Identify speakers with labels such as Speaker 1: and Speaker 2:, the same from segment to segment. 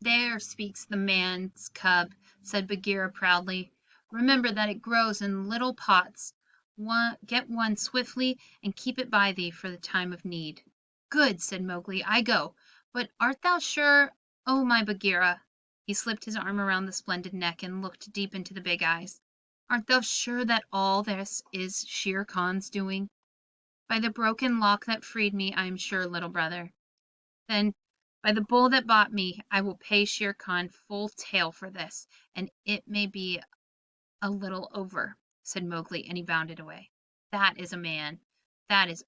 Speaker 1: "There speaks the man's cub," said Bagheera proudly. "Remember that it grows in little pots. Get one swiftly and keep it by thee for the time of need." "Good," said Mowgli. "I go. But art thou sure, oh my Bagheera?" He slipped his arm around the splendid neck and looked deep into the big eyes. "Art thou sure that all this is Shere Khan's doing?" "By the broken lock that freed me, I am sure, little brother." "Then by the bull that bought me, I will pay Shere Khan full tale for this, and it may be a little over," said Mowgli, and he bounded away. "That is a man. That is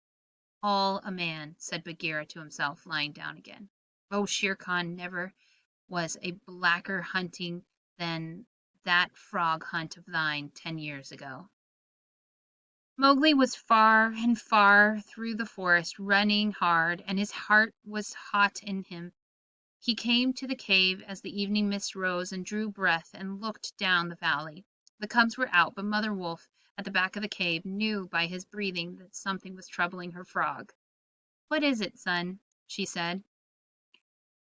Speaker 1: all a man," said Bagheera to himself, lying down again. "Oh, Shere Khan never was a blacker hunting than that frog hunt of thine 10 years ago." Mowgli was far and far through the forest, running hard, and his heart was hot in him. He came to the cave as the evening mist rose, and drew breath and looked down the valley. The cubs were out, but Mother Wolf, at the back of the cave, knew by his breathing that something was troubling her frog. "What is it, son?" she said.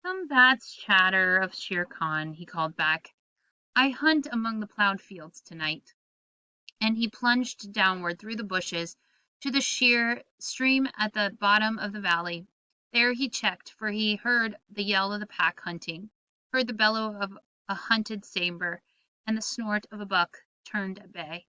Speaker 1: "Some bad chatter of Shere Khan," he called back. "I hunt among the plowed fields tonight." And he plunged downward through the bushes to the sheer stream at the bottom of the valley. There he checked, for he heard the yell of the pack hunting, heard the bellow of a hunted saber, and the snort of a buck turned at bay.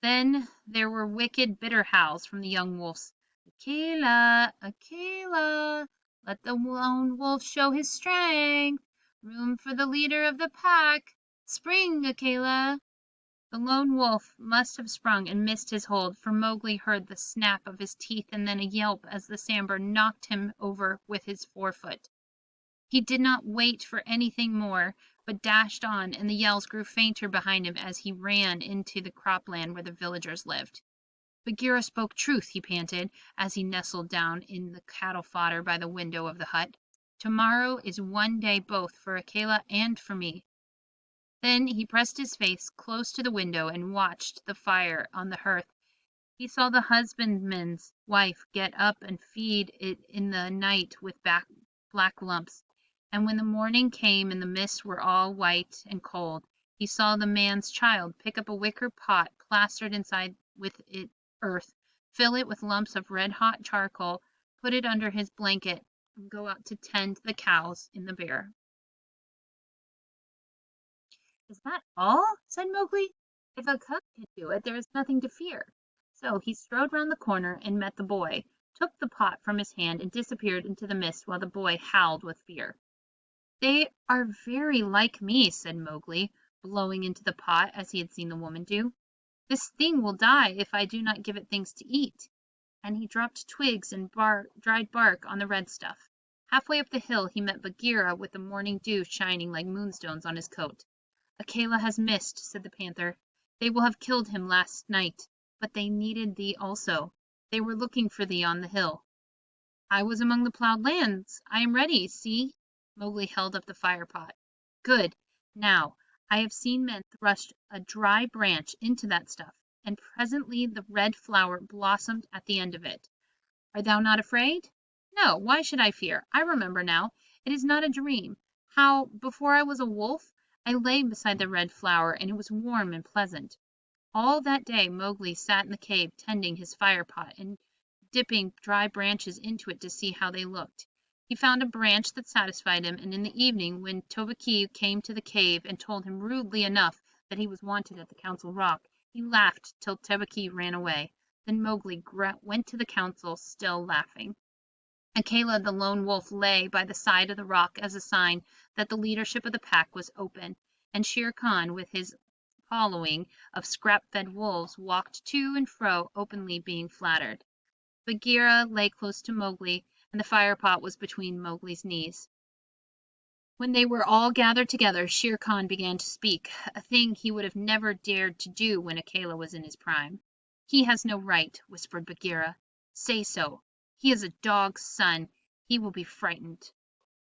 Speaker 1: Then there were wicked, bitter howls from the young wolves. "Akela! Akela! Let the lone wolf show his strength! Room for the leader of the pack! Spring, Akela!" The lone wolf must have sprung and missed his hold, for Mowgli heard the snap of his teeth and then a yelp as the saber knocked him over with his forefoot. He did not wait for anything more, but dashed on, and the yells grew fainter behind him as he ran into the cropland where the villagers lived. "Bagheera spoke truth," he panted, as he nestled down in the cattle fodder by the window of the hut. "Tomorrow is one day both for Akela and for me." Then he pressed his face close to the window and watched the fire on the hearth. He saw the husbandman's wife get up and feed it in the night with black lumps, and when the morning came and the mists were all white and cold, he saw the man's child pick up a wicker pot plastered inside with it earth, fill it with lumps of red-hot charcoal, put it under his blanket, and go out to tend the cows in the byre. "Is that all?" said Mowgli. "If a cub can do it, there is nothing to fear." So he strode round the corner and met the boy, took the pot from his hand, and disappeared into the mist while the boy howled with fear. "They are very like me," said Mowgli, blowing into the pot as he had seen the woman do. "This thing will die if I do not give it things to eat." And he dropped twigs and dried bark on the red stuff. Halfway up the hill he met Bagheera with the morning dew shining like moonstones on his coat. "Akela has missed," said the panther. "They will have killed him last night, but they needed thee also. They were looking for thee on the hill." "I was among the plowed lands. I am ready. See!" Mowgli held up the fire pot. "Good. Now, I have seen men thrust a dry branch into that stuff, and presently the red flower blossomed at the end of it. Art thou not afraid?" "No. Why should I fear? I remember now. It is not a dream. How, before I was a wolf, I lay beside the red flower, and it was warm and pleasant." All that day Mowgli sat in the cave tending his fire pot and dipping dry branches into it to see how they looked. He found a branch that satisfied him, and in the evening, when Tovokee came to the cave and told him rudely enough that he was wanted at the Council Rock, he laughed till Tovokee ran away. Then Mowgli went to the council, still laughing. Akela the lone wolf lay by the side of the rock as a sign that the leadership of the pack was open, and Shere Khan, with his following of scrap-fed wolves, walked to and fro, openly being flattered. Bagheera lay close to Mowgli, and the fire pot was between Mowgli's knees. When they were all gathered together, Shere Khan began to speak, a thing he would have never dared to do when Akela was in his prime. "He has no right," whispered Bagheera. "Say so. He is a dog's son. He will be frightened."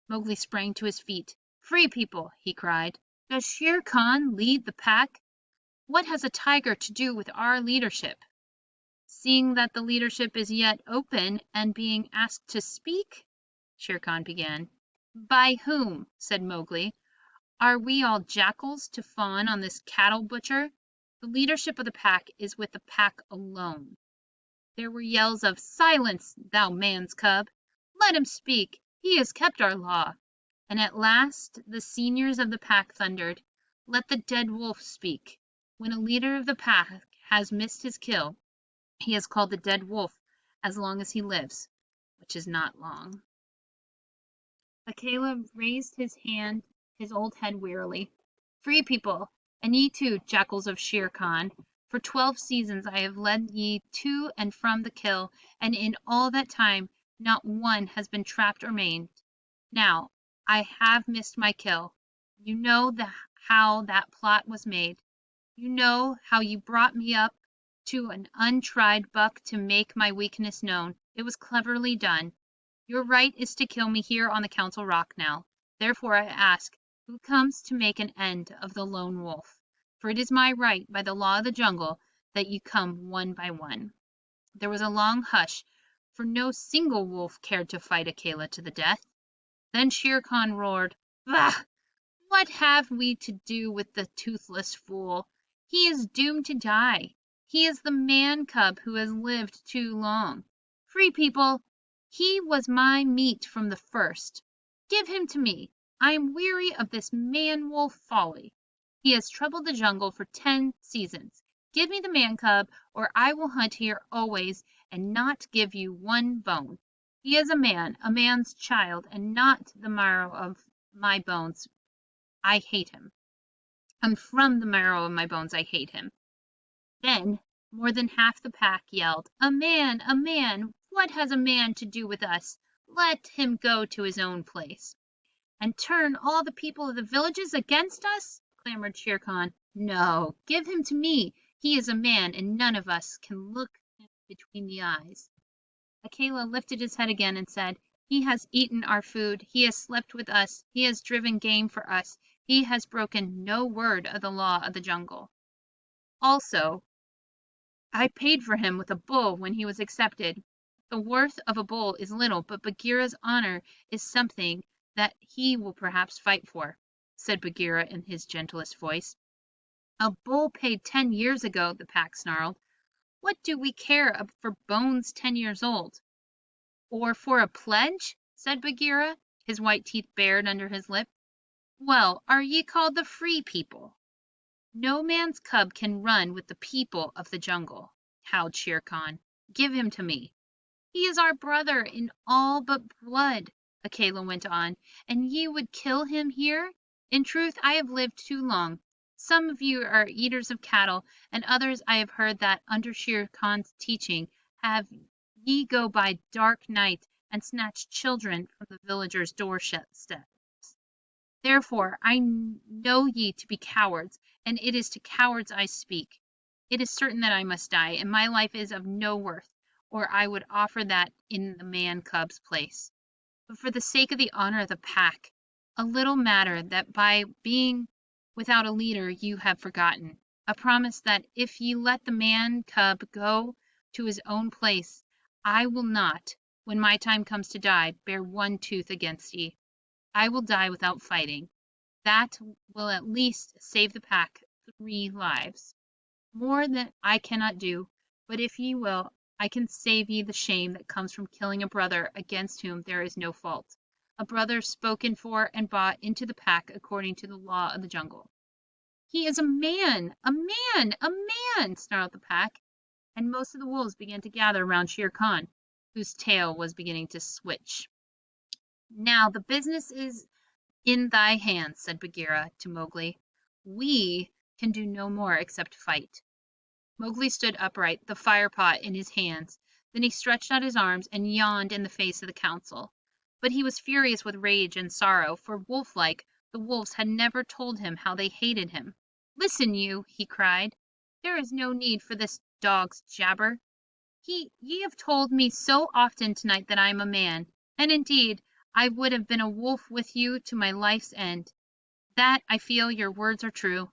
Speaker 1: Mowgli sprang to his feet. "Free People!" he cried. "Does Shere Khan lead the pack? What has a tiger to do with our leadership?" "Seeing that the leadership is yet open and being asked to speak," Shere Khan began. By whom? Said Mowgli. Are we all jackals to fawn on this cattle butcher? The leadership of the pack is with the pack alone. There were yells of "Silence, thou man's cub! Let him speak. He has kept our law." And at last the seniors of the pack thundered, "Let the dead wolf speak. When a leader of the pack has missed his kill, he is called the dead wolf as long as he lives, which is not long." Akela raised his old head wearily. "Free People, and ye too, jackals of Shere Khan, for 12 seasons I have led ye to and from the kill, and in all that time not one has been trapped or maimed. Now I have missed my kill. You know how that plot was made. You know how you brought me up to an untried buck to make my weakness known. It was cleverly done. Your right is to kill me here on the Council Rock now. Therefore I ask, who comes to make an end of the lone wolf? For it is my right, by the law of the jungle, that you come one by one." There was a long hush, for no single wolf cared to fight Akela to the death. Then Shere Khan roared, "Bah! What have we to do with the toothless fool? He is doomed to die. He is the man cub who has lived too long. Free People, he was my meat from the first. Give him to me. I am weary of this man wolf folly. He has troubled the jungle for 10 seasons. Give me the man cub, or I will hunt here always and not give you one bone. He is a man's child, and not the marrow of my bones. I hate him. And from the marrow of my bones I hate him." Then more than half the pack yelled, "A man! A man! What has a man to do with us? Let him go to his own place." "And turn all the people of the villages against us?" clamored Shere Khan. "No, give him to me. He is a man, and none of us can look him between the eyes." Akela lifted his head again and said, "He has eaten our food. He has slept with us. He has driven game for us. He has broken no word of the law of the jungle. Also, I paid for him with a bull when he was accepted. The worth of a bull is little, but Bagheera's honor is something that he will perhaps fight for," said Bagheera in his gentlest voice. "A bull paid 10 years ago," the pack snarled. "What do we care for bones 10 years old?" "Or for a pledge?" said Bagheera, his white teeth bared under his lip. "Well, are ye called the Free People?" "No man's cub can run with the people of the jungle," howled Shere Khan. "Give him to me." "He is our brother in all but blood," Akela went on, "and ye would kill him here? In truth, I have lived too long. Some of you are eaters of cattle, and others I have heard that, under Shere Khan's teaching, have ye go by dark night and snatch children from the villagers' doorsteps. Therefore I know ye to be cowards, and it is to cowards I speak. It is certain that I must die, and my life is of no worth, or I would offer that in the man cub's place. But for the sake of the honor of the pack, a little matter that by being without a leader you have forgotten, a promise that if ye let the man cub go to his own place, I will not, when my time comes to die, bear one tooth against ye. I will die without fighting. That will at least save the pack 3 lives. More than I cannot do, but if ye will, I can save ye the shame that comes from killing a brother against whom there is no fault, a brother spoken for and bought into the pack according to the law of the jungle." "He is a man! A man! A man!" snarled the pack, and most of the wolves began to gather around Shere Khan, whose tail was beginning to switch. "Now the business is in thy hands," said Bagheera to Mowgli. "We can do no more except fight." Mowgli stood upright, the fire pot in his hands. Then he stretched out his arms and yawned in the face of the council. But he was furious with rage and sorrow, for, wolf-like, the wolves had never told him how they hated him. "Listen, you!" he cried. "There is no need for this dog's jabber. Ye have told me so often tonight that I am a man, and indeed I would have been a wolf with you to my life's end. That I feel your words are true.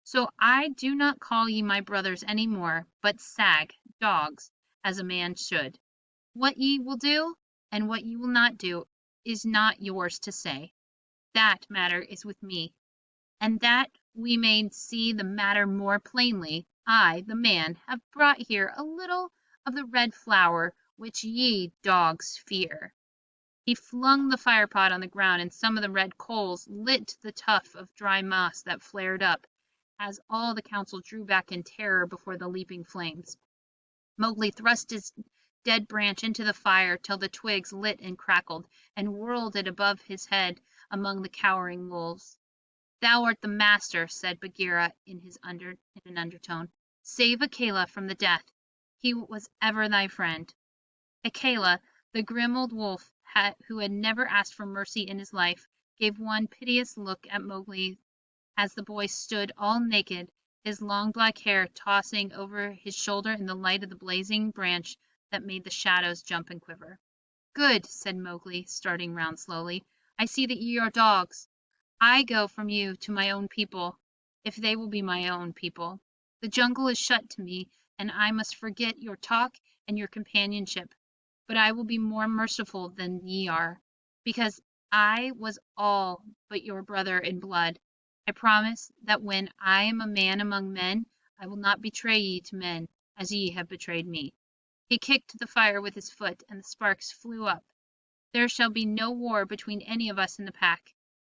Speaker 1: So I do not call ye my brothers any more, but sag, dogs, as a man should. What ye will do, and what ye will not do, is not yours to say. That matter is with me, and that we may see the matter more plainly, I, the man, have brought here a little of the red flower which ye dogs fear." He flung the firepot on the ground, and some of the red coals lit the tuft of dry moss that flared up, as all the council drew back in terror before the leaping flames. Mowgli thrust his dead branch into the fire till the twigs lit and crackled, and whirled it above his head among the cowering wolves. "Thou art the master," said Bagheera in an undertone. "Save Akela from the death. He was ever thy friend." Akela, the grim old wolf who had never asked for mercy in his life, gave one piteous look at Mowgli as the boy stood all naked, his long black hair tossing over his shoulder in the light of the blazing branch that made the shadows jump and quiver. "Good," said Mowgli, starting round slowly. "I see that ye are dogs. I go from you to my own people, if they will be my own people. The jungle is shut to me, and I must forget your talk and your companionship. But I will be more merciful than ye are, because I was all but your brother in blood. I promise that when I am a man among men, I will not betray ye to men, as ye have betrayed me." He kicked the fire with his foot, and the sparks flew up. "There shall be no war between any of us in the pack.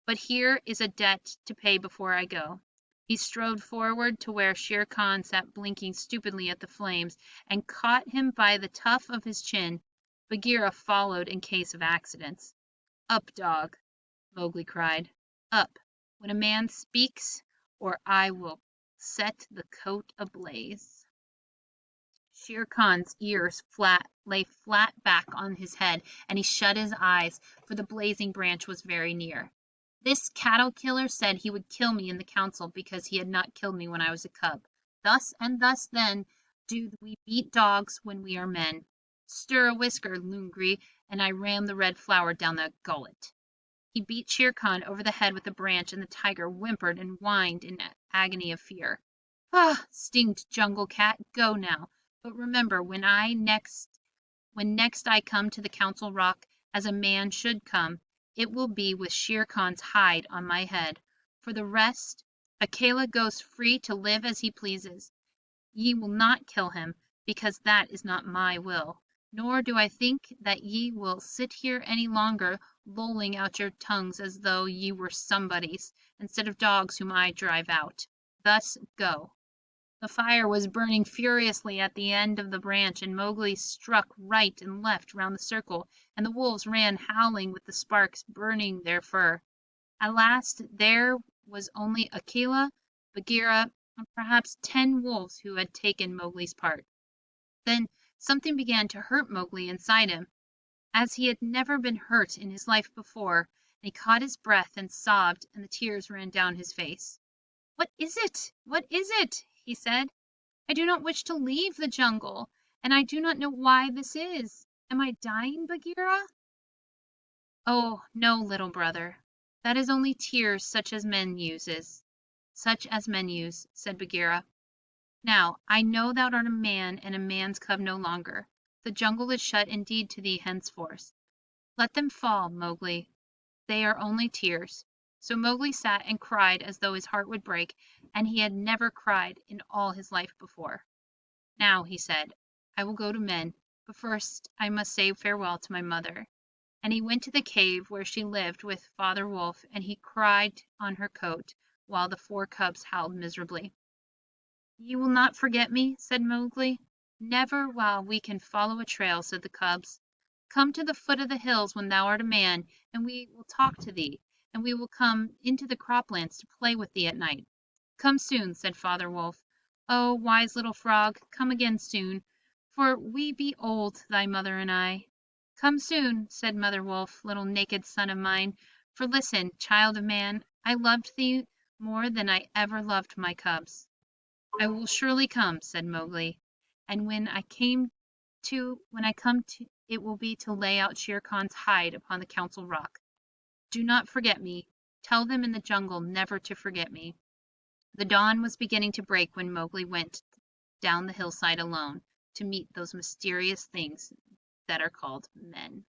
Speaker 1: But here is a debt to pay before I go." He strode forward to where Shere Khan sat blinking stupidly at the flames, and caught him by the tuft of his chin. Bagheera followed in case of accidents. "Up, dog!" Mowgli cried. "Up, when a man speaks, or I will set the coat ablaze." Shere Khan's ears lay flat back on his head, and he shut his eyes, for the blazing branch was very near. "This cattle killer said he would kill me in the council because he had not killed me when I was a cub. Thus and thus, then, do we beat dogs when we are men. Stir a whisker, Loongri, and I ram the red flower down the gullet." He beat Shere Khan over the head with the branch, and the tiger whimpered and whined in agony of fear. "Ah, stinged jungle cat, go now. But remember, when next I come to the council rock, as a man should come, it will be with Shere Khan's hide on my head. For the rest, Akela goes free to live as he pleases. Ye will not kill him, because that is not my will. Nor do I think that ye will sit here any longer lolling out your tongues as though ye were somebodies, instead of dogs whom I drive out. Thus go." The fire was burning furiously at the end of the branch, and Mowgli struck right and left round the circle, and the wolves ran howling with the sparks burning their fur. At last there was only Akela, Bagheera, and perhaps 10 wolves who had taken Mowgli's part. Then something began to hurt Mowgli inside him, as he had never been hurt in his life before, and he caught his breath and sobbed, and the tears ran down his face. "What is it? What is it?" he said. "I do not wish to leave the jungle, and I do not know why this is. Am I dying, Bagheera?" "Oh, no, little brother. That is only tears such as men use," said Bagheera. "Now I know thou art a man and a man's cub no longer. The jungle is shut indeed to thee henceforth. Let them fall, Mowgli. They are only tears." So Mowgli sat and cried as though his heart would break, and he had never cried in all his life before. "Now," he said, "I will go to men, but first I must say farewell to my mother." And he went to the cave where she lived with Father Wolf, and he cried on her coat, while the 4 cubs howled miserably. "Ye will not forget me?" said Mowgli. "Never while we can follow a trail," said the cubs. "Come to the foot of the hills when thou art a man, and we will talk to thee, and we will come into the croplands to play with thee at night." "Come soon," said Father Wolf. "Oh, wise little frog, come again soon, for we be old, thy mother and I." "Come soon," said Mother Wolf, little naked son of mine, "for listen, child of man, I loved thee more than I ever loved my cubs." "I will surely come," said Mowgli, "and when I come to it will be to lay out Shere Khan's hide upon the council rock. Do not forget me. Tell them in the jungle never to forget me." The dawn was beginning to break when Mowgli went down the hillside alone to meet those mysterious things that are called men.